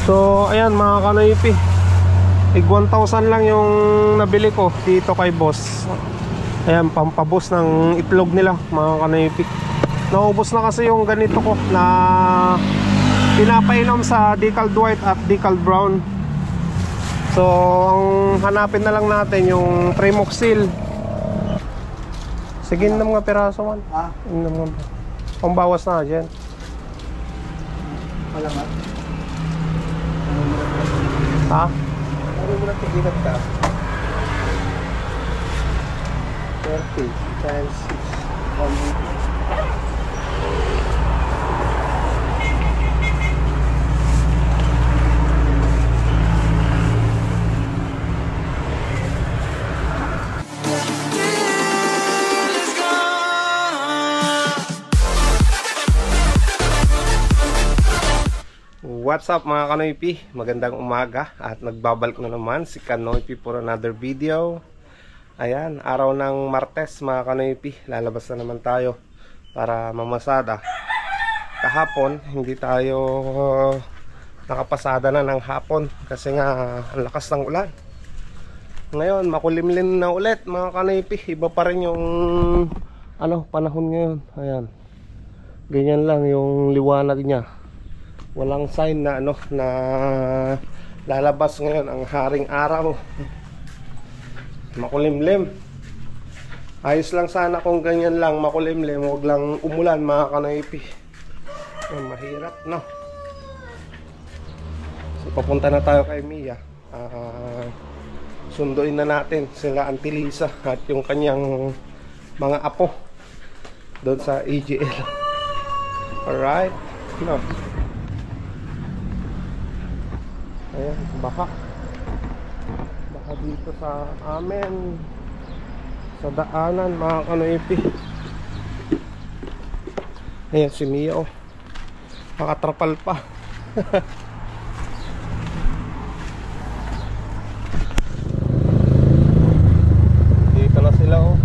So ayan mga kanoypi, 1,000 lang yung nabili ko dito kay boss. Ayan, pampabos ng itlog nila mga kanoypi. Naubos na kasi yung ganito ko na pinapainom sa decaled white at decaled brown. So ang hanapin na lang natin yung Primoxil. Sige na mga piraso man. Pambawas na dyan. Malamat. Ha? Ano mo lang tigilan ka? 30 times 6 What's up mga kanoypi? Magandang umaga at nagbabalik na naman si Kanoypi for another video. Ayan, araw ng Martes mga kanoypi, lalabas na naman tayo para mamasada. Kahapon hindi tayo nakapasada na ng hapon kasi nga ang lakas ng ulan. Ngayon makulimlim na ulit mga kanoypi, iba pa rin yung panahon ngayon. Ayan, ganyan lang yung liwanag niya. Walang sign na na lalabas ngayon ang haring araw. Makulimlim. Ayos lang sana kung ganyan lang makulimlim, huwag lang umulan mga kanoypi. Mahirap no. So papunta na tayo kay Mia. Sunduin na natin sila Auntie Lisa at yung kanyang mga apo doon sa AGL. Alright no. Ayan, baka dito sa amin sa daanan mga kanoypi. Ayan si Mia, oh, nakatrapal pa. Dito na sila, oh.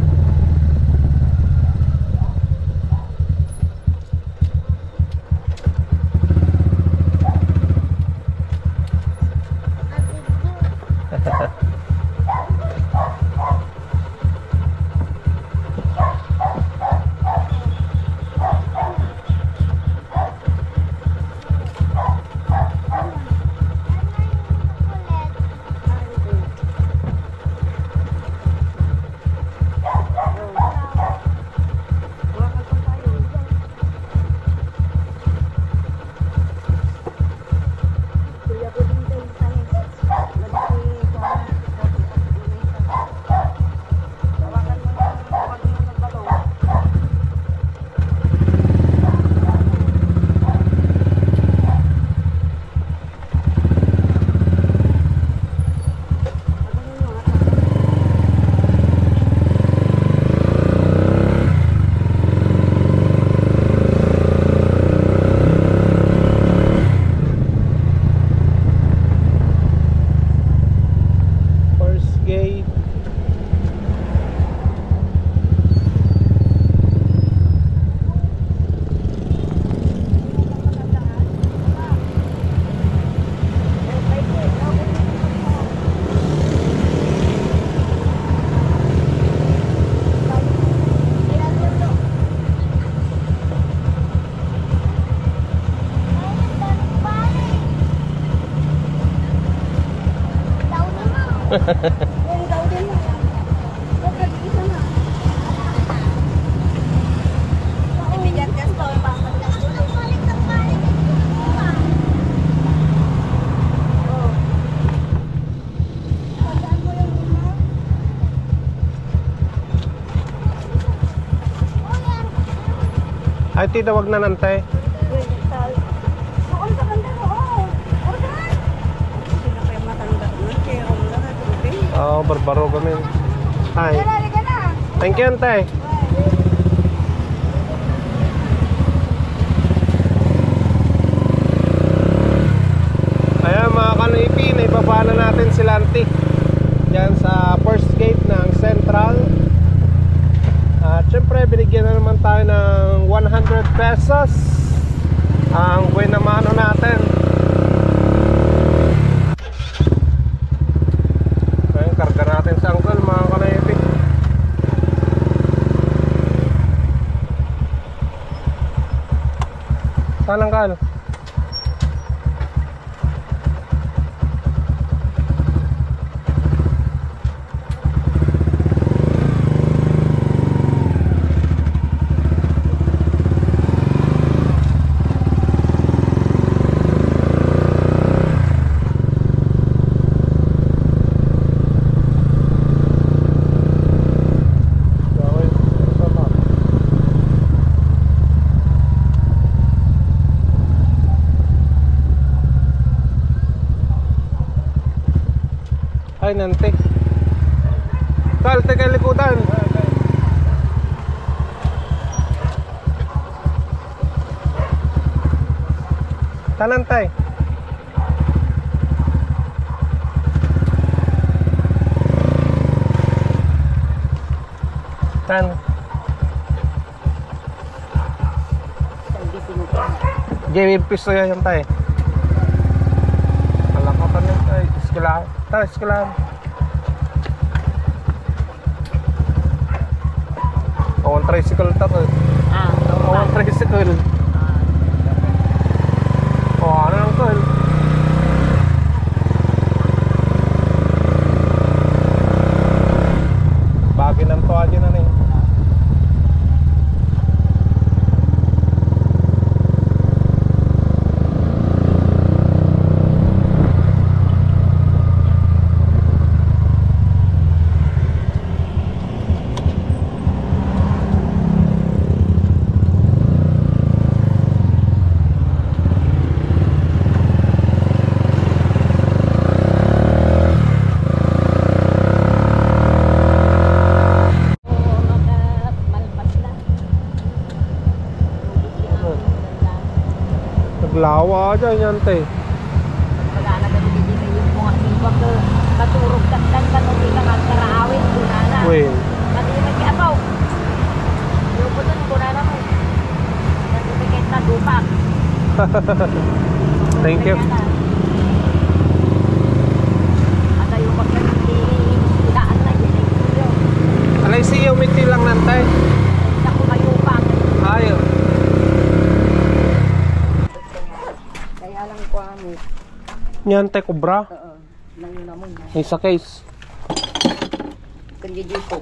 Ay, tinawag na nantay. Oh, barbaro kami. Hi. Thank you, antay. Ayan mga kanoypi, naibaba na natin sila auntie yan sa first gate ng Central. At syempre binigyan na naman tayo ng 100 pesos ang buhay na mano natin. Kal. Ay, nante. Kal, teka likutan. Tanantay. Tan. Gawin piso yan tay. Alam ko pa nyo tay. Iskulahan. Tara, iskulahan. Awan tricycle tako. Awan tricycle. Ano lang to? Bagay ng tuwa dyan na eh. Naglawa dyan yan te. Wala na ganun din yung mga iba ko katurog katdan ka nung ilang ang karaawin ko na na. Well. Pati yung nag-iapaw. Yung po dun ko na na mo. Nagpipikit na dupak. Thank you. At yung magkakitilaan na yun ay yun. Alay siya umiti lang nantay. Sa kumayupang. Ayaw. Kaya lang ko ano. Yan te kubra. Oo. Nangyun na mo na. Isa case. Kanjiji po.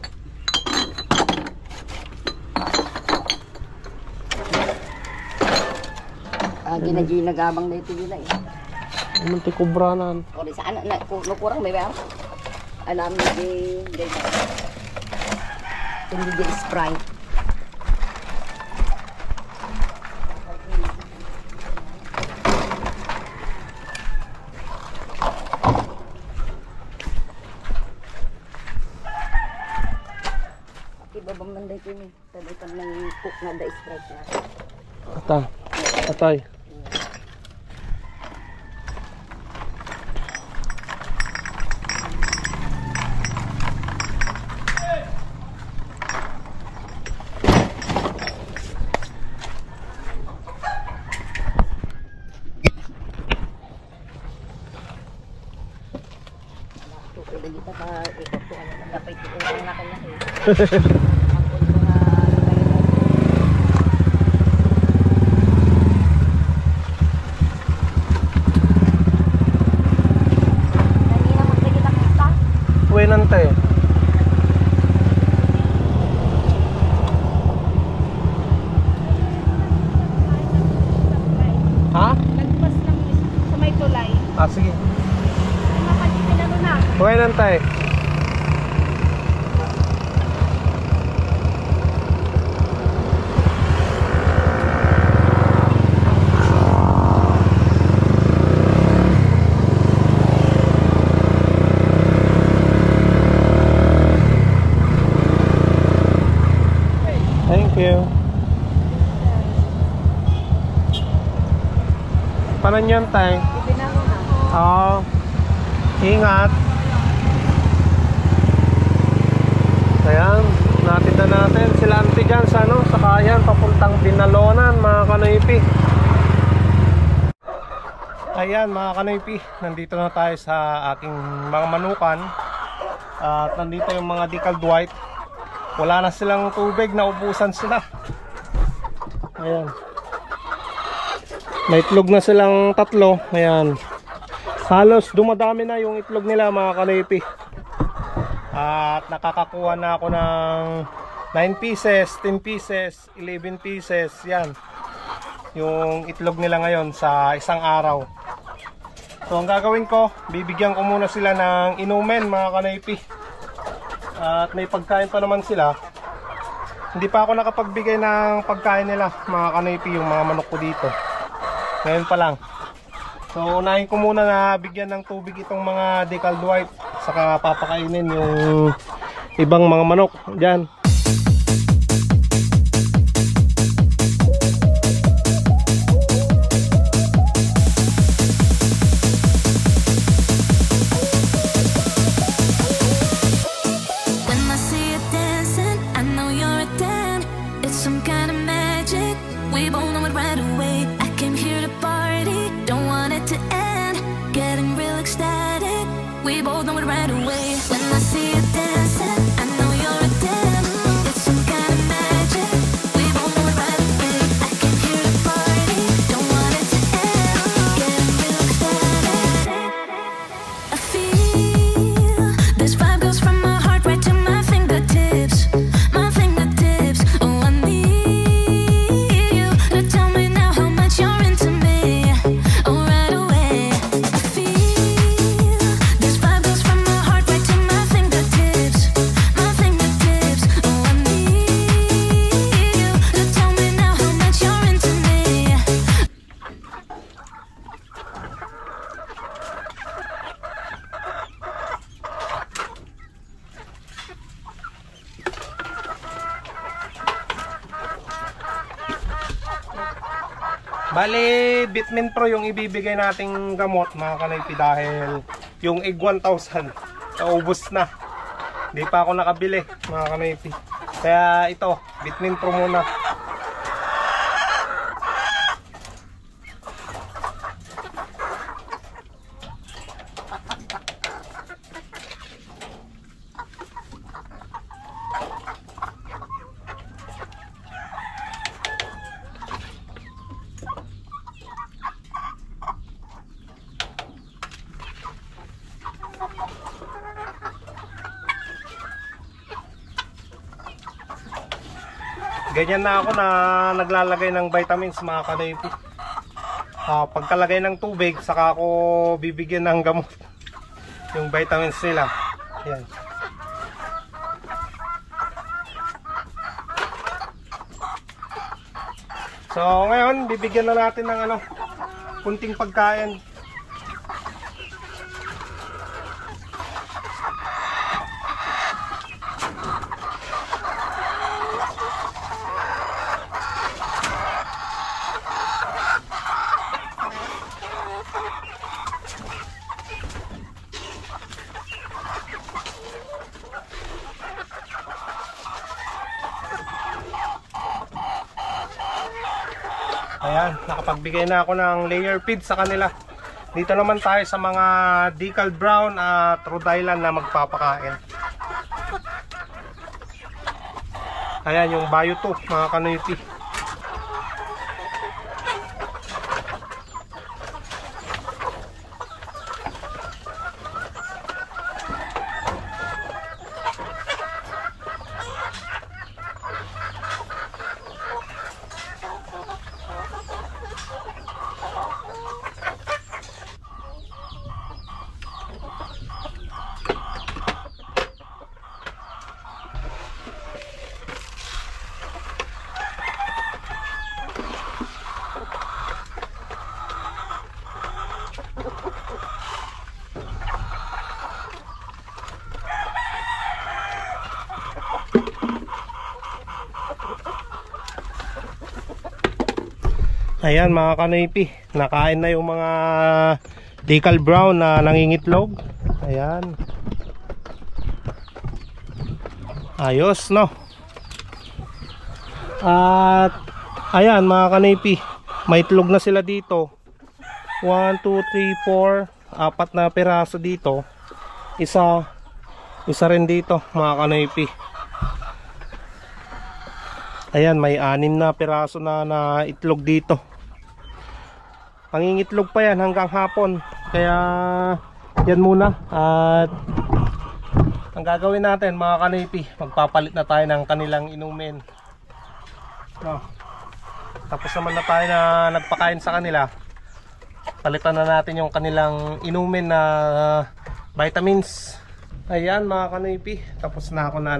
Ginagabang na ito nila eh. Ano te kubra nan? O di saan na kurang may ba? Alam ni di hindi Sprite. Ibabang manday ko ni taday kan ng cook na da Sprite na. Ata. Atay. Pwede kita ka ikot ko ano dapat ito ang nakalaki. Ang mga kanina magkita kita. Uwi nante. Ha? Nagpas lang sa may tulay. Ah, sige. Mapagpila mo na. Uwi nante. Thank you. Paano nyo tay? Ibinalo na. Oo. Ingat. Ayan, natin na natin sila auntie dyan sa, ano, sa kayan papuntang Binalonan mga kanoypi. Ayan mga kanoypi, nandito na tayo sa aking mga manukan. At nandito yung mga decaled white. Wala na silang tubig, naubusan sila. Ayan. May itlog na silang tatlo. Ayan. Halos dumadami na yung itlog nila mga kanipi. At nakakakuha na ako ng 9 pieces, 10 pieces, 11 pieces. Yan. Yung itlog nila ngayon sa isang araw. So ang gagawin ko, bibigyan ko muna sila ng inumin mga kanipi. At may pagkain pa naman sila. Hindi pa ako nakapagbigay ng pagkain nila mga kanipi, yung mga manok ko dito. Ngayon pa lang. So unahin ko muna na bigyan ng tubig itong mga decaled white. Saka papakainin yung ibang mga manok. Diyan. Bali, Vitamin Pro yung ibibigay nating gamot mga kanipi dahil yung egg 1,000 naubos na. Hindi pa ako nakabili mga kanipi. Kaya ito, Vitamin Pro muna. Ganyan na ako na naglalagay ng vitamins mga kanipi. Pagkalagay ng tubig, saka ako bibigyan ng gamot yung vitamins nila. Yan. So ngayon, bibigyan na natin ng kunting pagkain. Ayan, nakapagbigay na ako ng layer feed sa kanila. Dito naman tayo sa mga Decaled Brown at Rhode Island na magpapakain. Ayan yung Bio 2 mga kanipi. Ayan mga kanipi, nakain na yung mga Decaled Brown na nangingitlog. Ayan. Ayos no. At ayan mga kanipi, may itlog na sila dito. 1, 2, 3, 4, 4 na piraso dito. Isa rin dito mga kanipi. Ayan, may 6 na piraso na itlog dito. Pangingitlog pa yan hanggang hapon. Kaya yan muna. At ang gagawin natin mga kanipi, magpapalit na tayo ng kanilang inumin. No. Tapos naman na tayo na nagpakain sa kanila, palitan na natin yung kanilang inumin na vitamins. Ayan mga kanipi, tapos na ako na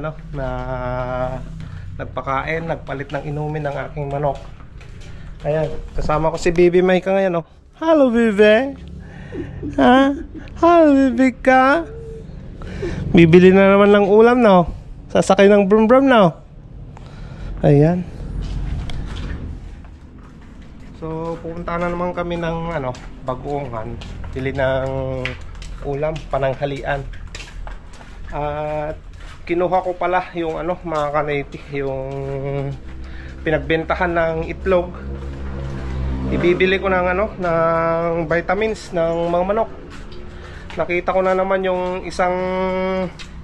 nagpakain, nagpalit ng inumin ng aking manok. Ayan, kasama ko si Bibi Maika ngayon. Hello Bibi. Ha? Hello Bibi ka. Bibili na naman ng ulam na. Sasakay ng brum brum na. Ayan. So pupunta na naman kami ng Bagoongan, bili ng ulam, pananghalian. At kinuha ko pala yung mga kanipi, yung pinagbentahan ng itlog. Ibibili ko ng ng vitamins ng mga manok. Nakita ko na naman yung isang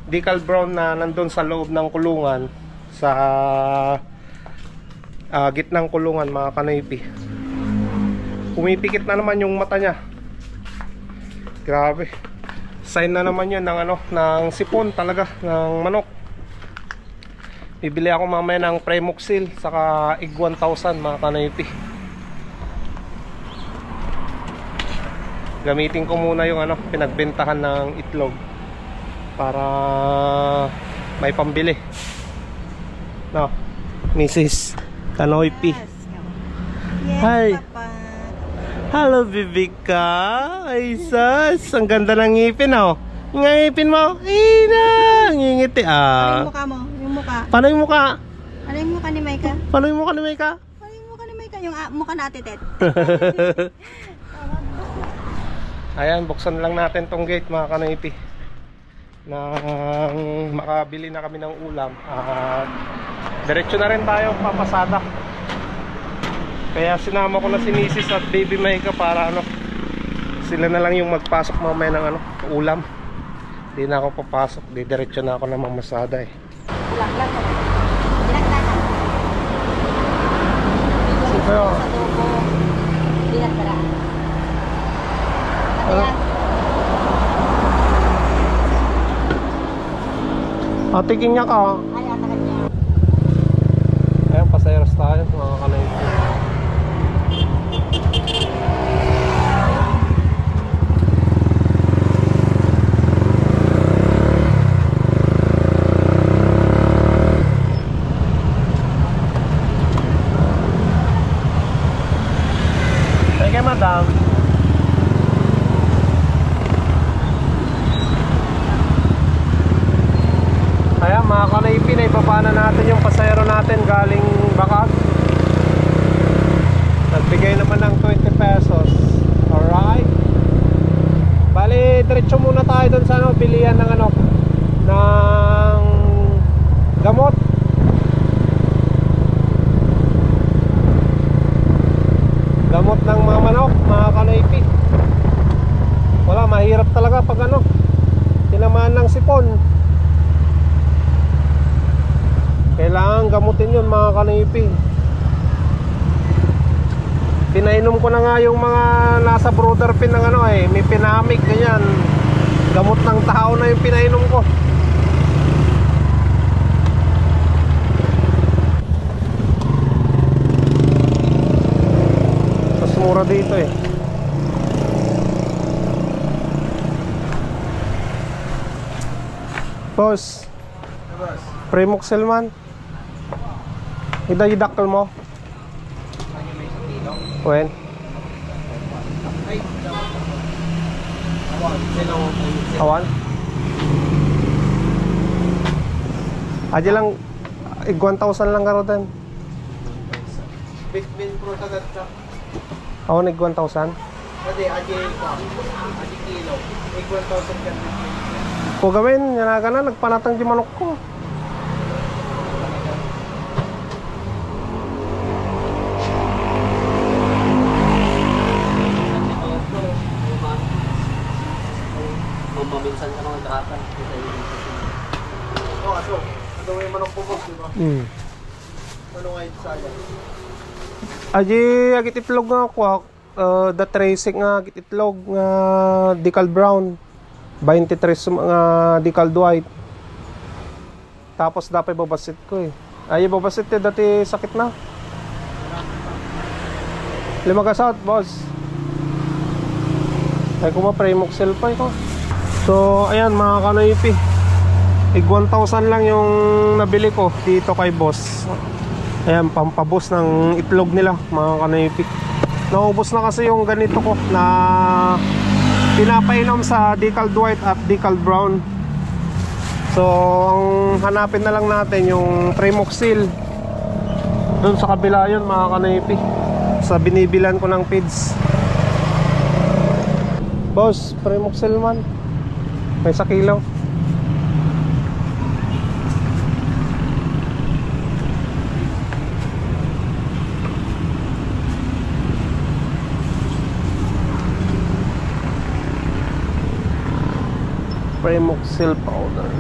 decal brown na nandun sa loob ng kulungan, sa gitnang kulungan mga kanipi. Pumipikit na naman yung mata niya. Grabe. Sign na naman yun ng sipon talaga ng manok. Bibili ako mamaya ng Premoxil saka Ig 1000 mga kanipi. Gamitin ko muna yung pinagbentahan ng itlog para may pambili. No, Mrs. Kanoypi. Yes, Hi. Papa. Hello, Bibika. Ay, sus. Ang ganda ng ngipin, ngipin mo. Ay, na. Ngingiti, Ano yung mukha mo? Yung mukha. Paano yung mukha? Ano yung mukha ni Maika? Paano yung mukha ni Maika? Ano yung mukha ni Maika? Yung mukha na Ate Tet. Ayan, buksan lang natin tong gate mga kanipi. Nang makabili na kami ng ulam. At diretso na rin tayo papasada. Kaya sinama ko na si Mrs. at Baby Maika para sila na lang yung magpasok mamaya ng ulam. Hindi na ako papasok, diretso na ako na mamasada Ulang-lang mo. Dinagdagan. Pero, Sa tubo. Dinagdagan. At yan. atikin niya ka. Ay, atakan niya. Ayan, pasayaros tayo mga kanipi. Thank you, madam. Ayan mga kanipi, naibaba na natin yung pasayro natin galing Bakag. Nagbigay naman ng 20 pesos. Alright. Bali, diretso muna tayo dun sa bilihan ng ng gamot. Gamot ng mga manok, mga kanipi. Wala, mahirap talaga pag tinamaan ng sipon. Kailangan gamutin yun mga kanipi. Pinainom ko na nga yung mga nasa brother pin ng may pinamig ganyan. Gamot ng tao na yung pinainom ko. Mas mura dito Boss, Premoxil man. Idakal mo. When? Awan? Aja lang, 1,000 lang karo din. Bitmin pro tagad ka. Awan, 1,000? Adi kilo. 1,000 kan. Kung gawin, yan na nagpanatang di manok ko. Maminsan ka naman dratan. Aso. Ano yung manok bubog, di ba? Ano nga yung saga? Aji, agit itlog nga ako. the tracing nga itlog nga decal brown 23 nga decal white. Tapos dapat babasit ko eh. Ay babasit eh dati sakit na. 5 kasat boss. Ay kuma Primoxel pa ito. So ayan mga kanoypi, 1,000 lang yung nabili ko dito kay boss. Ayan, pampabos ng itlog nila mga kanoypi. Naubos na kasi yung ganito ko na pinapainom sa decal white at decal brown. So ang hanapin na lang natin yung Primoxil. Doon sa kabila yun mga kanoypi, sa binibilan ko ng feeds. Boss, Primoxil man may sa kilaw. Primoxil powder.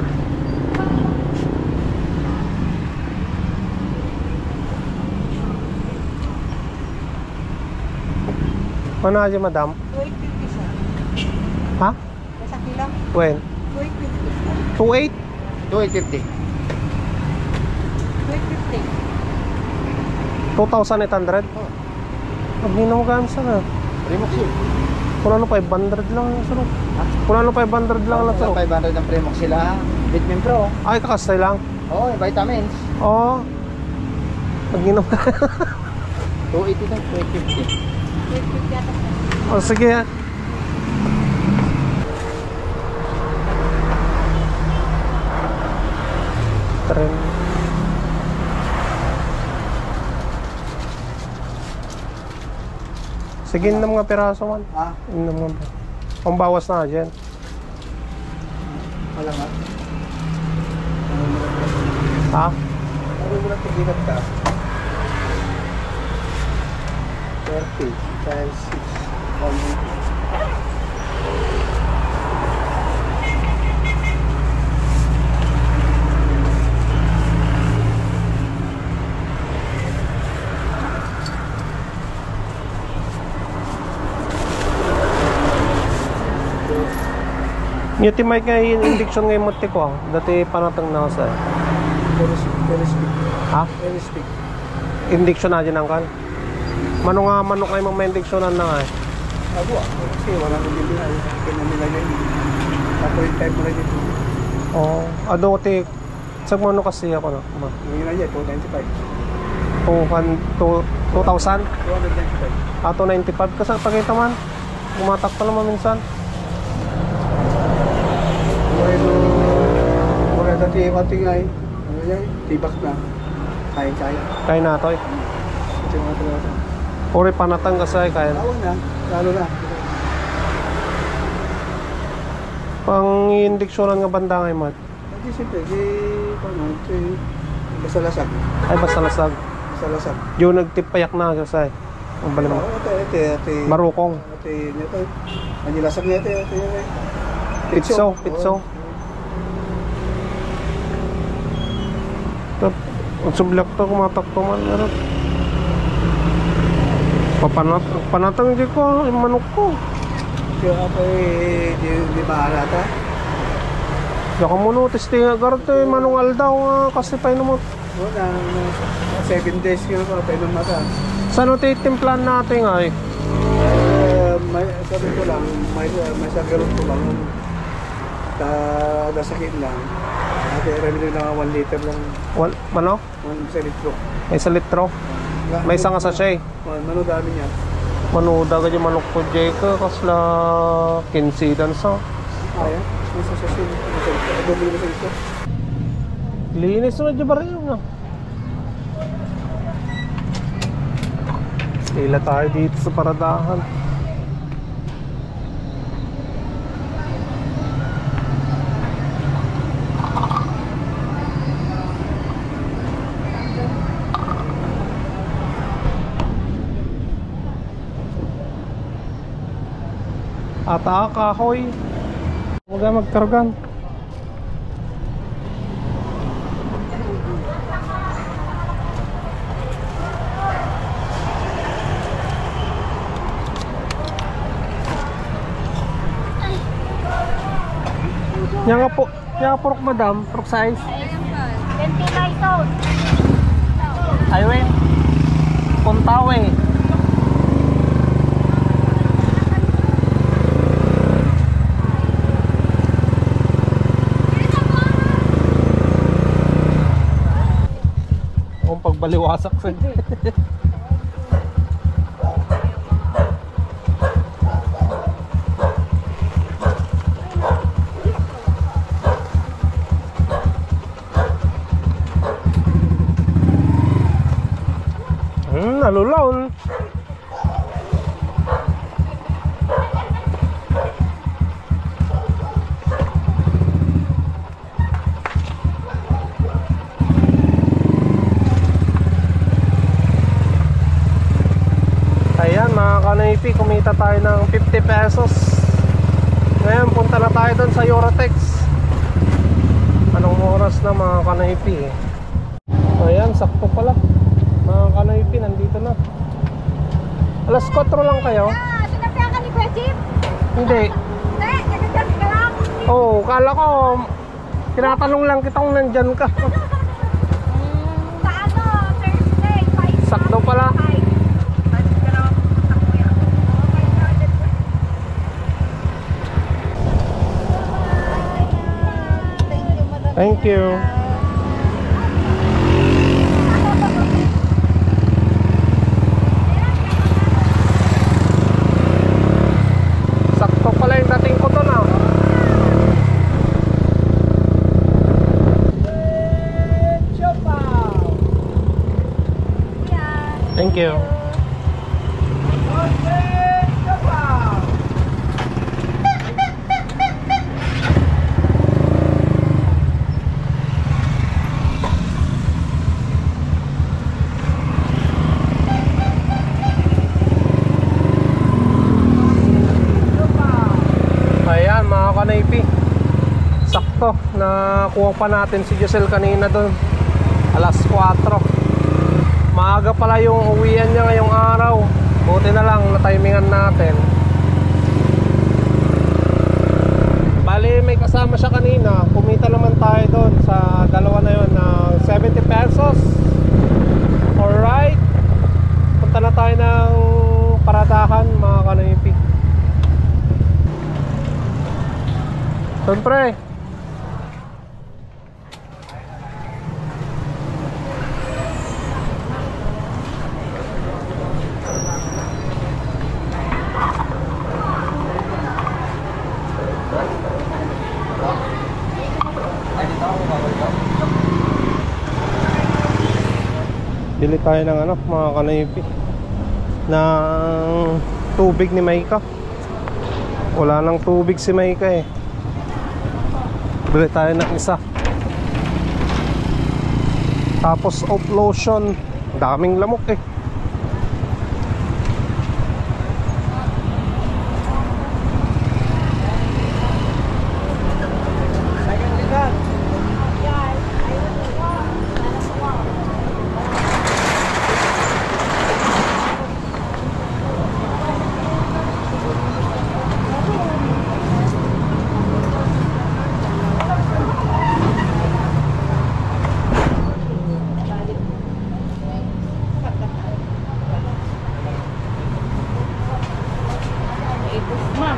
Ano aja madam? 250 siya. Ha? Sa kilo? When? 250. 28? 250. 250. 2,800? Maghina mo gano'n sana. Primoxil. Kung ano 500 lang yung sunod. Kung ano 500 lang na Sa sunod. 500 ng Primoxil ha. Vitamin Pro. Ay, kakastay lang. Oo, vitamins. Oo. Maghina mo. 280 ng 250. 250 yata siya. O sige ha. Tren. Sige na mga piraso man. Ha? Inom mo ba? Ang bawas na dyan. Wala nga. Ha? Ano mo lang tigilat ka? 30 times 6. Newty mic nga yung injection ngayon mo ko. Dati panatang na sa. Very speak. Ha? Very speak. Injection na dyan ang kan. Manok ay mga injeksyonan na nga eh. Ako kasi wala nang bibigay. Pinamilagay. Ako yung type mo lang dito. Oo. Ado ko ti. Sa manok kasi ako na. Yung ginaya, 295. 2,000? 295. 295 kasi pagkita man. Umatak pa naman minsan. Mura dati konti nga eh. Ano yan? Tibak na. Kaya. Kaya na to eh. Ito yung mga talaga. Uri panatang kasi kaya. Awan na. Lalo na. Pang injeksyonan nga banda ngayon mat. Hindi siyempre. Basta lasag. Ay basta lasag. Basta lasag. Yung nagtipayak na kasi. Ang bali mo. Ate. Marukong. Ate, nito. Ano yung lasag niya ate? Pitso. Ang sublak to, kumatak to man. Panatang di ko, yung manok ko. Kaya ako di mahalata. Saka mo no, testing agar to, manong aldaw nga, kasi pa inumot. Wala, 7 days ko pa, pwede mata. Saan ito itimplan natin nga eh? Sabi ko lang, may sagarot ko lang. Nasakit lang. Ate, remedy lang 1 liter lang. Mano? 1 litro. May 1 litro. May isang sachet. Mano dami niya. Manuda ka dyan manok ko Jeka, kasla 15 dan sa. Kaya? May sasasyon. Bumili mo sa ito. Linis na dyan ba rin yun? Tila tayo dito sa paradahan. Ata kahoy. Huwag ka magkarugan. Yan nga po. Yan nga pork madam. Pork size. 29 to. Aywe. Puntawe. Kung pagbaliwasak sa nalulaon. Ayan mga kanaypi, kumita tayo ng 50 pesos. Ngayon punta na tayo doon sa Eurotex. Anong oras na mga kanaypi? Ayan, sakto pala. Mga kanaypi, nandito na. Alas 4 lang kayo? Sinabihan ka ni Kuya Jeep? Hindi. Hindi, nagagyan ka lang. Oo, kala ko tinatanong lang kita kung nandyan ka. Sa ano, Thursday, 5. Sakto pala. Thank you. Sakto pala yung dating ko doon ah. Thank you. Ayan mga kanaypi, sakto, nakuha pa natin si Giselle kanina doon. Alas 4. Maaga pala yung uwian niya ngayong araw. Buti na lang na-timingan natin. Bali may kasama siya kanina. Kumita naman tayo doon sa dalawa na yun ng 70 pesos. Alright, punta na tayo ng paradahan mga kanaypi. Siyempre bili tayo ng ano mga kanaypi, ng tubig ni Maika. Wala nang tubig si Maika eh. Bili tayo ng isa. Tapos off lotion. Daming lamok eh.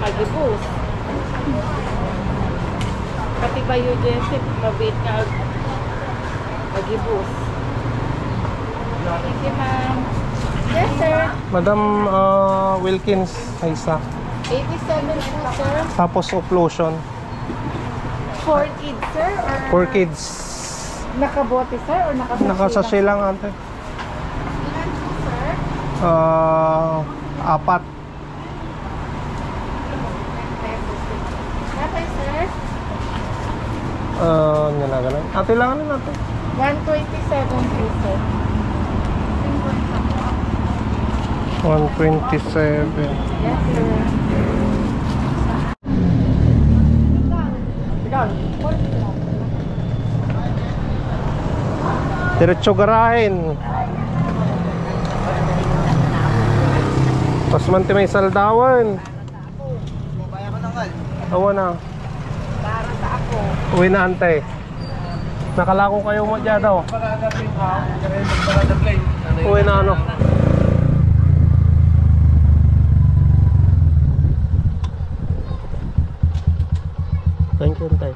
Mag-ibus. Pati ba yung Jensip, mabit nga mag-ibus. Thank you, ma'am. Yes, sir. Madam Wilkins, isa. 87 po, sir. Tapos off lotion. 4 kids, sir? Or 4 kids. nakabote, sir? Or nakasasya? Nakasasya lang ate. Ilan po, sir? 4. Okay, sir. Nalagalan. Ate lang ano natin? 127 po, sir. 127. Yes, sir. Diretso garahin. Pasmanti may saldawan. Awa na. Para sa ako. Uwi na ante. Nakalako kayo mo dyan daw. Uwi na ano. Thank you ante.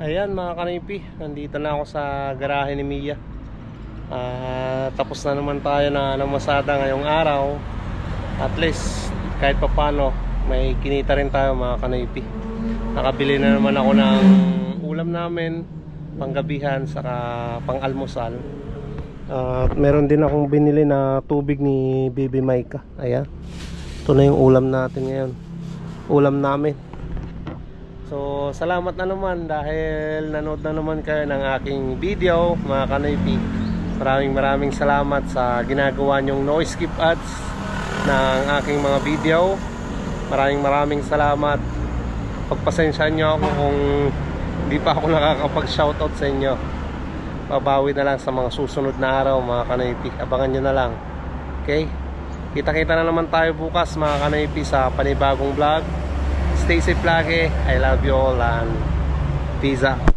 Ayan mga kanipi, nandito na ako sa garahe ni Mia. Tapos na naman tayo na namasada ngayong araw. At least kahit papano may kinita rin tayo mga kanipi. Nakabili na naman ako ng ulam namin, panggabihan saka pang-almusal. At meron din akong binili na tubig ni Baby Micah. Ayan, ito na yung ulam natin ngayon. Ulam namin. So salamat na naman dahil nanood na naman kayo ng aking video mga kanipi. Maraming salamat sa ginagawa nyong no skip ads ng aking mga video. Maraming salamat. Pagpasensyahan nyo ako kung hindi pa ako nakakapag shoutout sa inyo. Babawi na lang sa mga susunod na araw mga kanipi. Abangan nyo na lang. Okay, kita-kita na naman tayo bukas mga kanipi sa panibagong vlog. Stay safe lagi. I love you all and peace out.